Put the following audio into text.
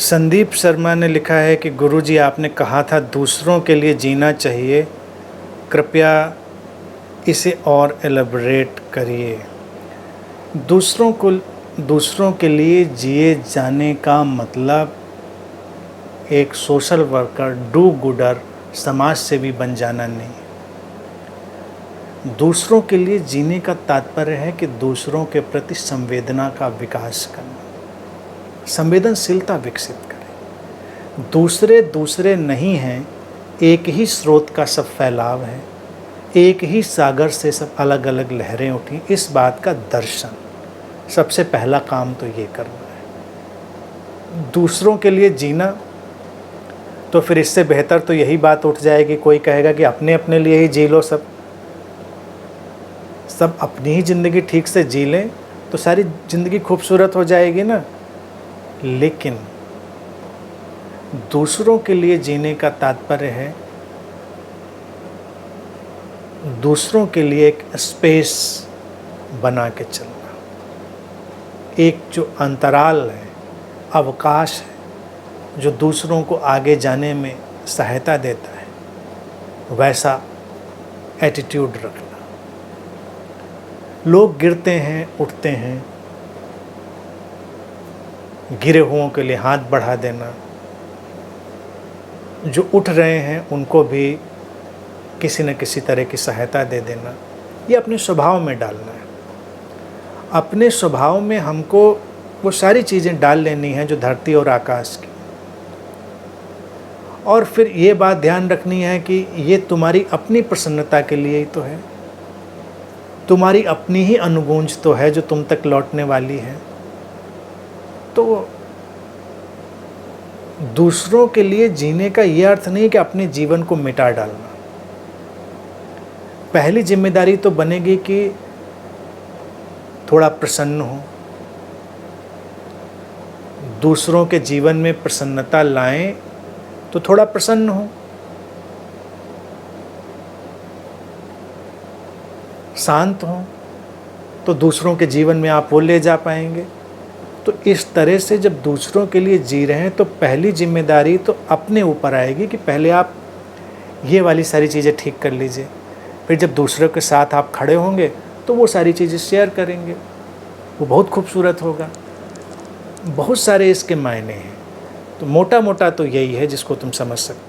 संदीप शर्मा ने लिखा है कि गुरुजी आपने कहा था दूसरों के लिए जीना चाहिए, कृपया इसे और एलैबोरेट करिए। दूसरों के लिए जिए जाने का मतलब एक सोशल वर्कर, डू गुडर, समाज सेवी बन जाना नहीं। दूसरों के लिए जीने का तात्पर्य है कि दूसरों के प्रति संवेदना का विकास करना, संवेदनशीलता विकसित करें। दूसरे नहीं हैं, एक ही स्रोत का सब फैलाव है, एक ही सागर से सब अलग अलग लहरें उठी, इस बात का दर्शन। सबसे पहला काम तो ये करना है, दूसरों के लिए जीना। तो फिर इससे बेहतर तो यही बात उठ जाएगी, कोई कहेगा कि अपने अपने लिए ही जी लो, सब अपनी ही ज़िंदगी ठीक से जी लें तो सारी ज़िंदगी खूबसूरत हो जाएगी ना। लेकिन दूसरों के लिए जीने का तात्पर्य है दूसरों के लिए एक स्पेस बना के चलना, एक जो अंतराल है, अवकाश है, जो दूसरों को आगे जाने में सहायता देता है, वैसा एटीट्यूड रखना। लोग गिरते हैं, उठते हैं, गिरे हुओं के लिए हाथ बढ़ा देना, जो उठ रहे हैं उनको भी किसी न किसी तरह की सहायता दे देना, ये अपने स्वभाव में डालना है। अपने स्वभाव में हमको वो सारी चीज़ें डाल लेनी हैं जो धरती और आकाश की। और फिर ये बात ध्यान रखनी है कि ये तुम्हारी अपनी प्रसन्नता के लिए ही तो है, तुम्हारी अपनी ही अनुगूंज तो है जो तुम तक लौटने वाली है। तो दूसरों के लिए जीने का ये अर्थ नहीं कि अपने जीवन को मिटा डालना। पहली जिम्मेदारी तो बनेगी कि थोड़ा प्रसन्न हो, दूसरों के जीवन में प्रसन्नता लाएं तो थोड़ा प्रसन्न हो, शांत हो तो दूसरों के जीवन में आप वो ले जा पाएंगे। तो इस तरह से जब दूसरों के लिए जी रहे हैं तो पहली जिम्मेदारी तो अपने ऊपर आएगी कि पहले आप ये वाली सारी चीज़ें ठीक कर लीजिए। फिर जब दूसरों के साथ आप खड़े होंगे तो वो सारी चीज़ें शेयर करेंगे, वो बहुत खूबसूरत होगा। बहुत सारे इसके मायने हैं, तो मोटा मोटा तो यही है जिसको तुम समझ सकते हो।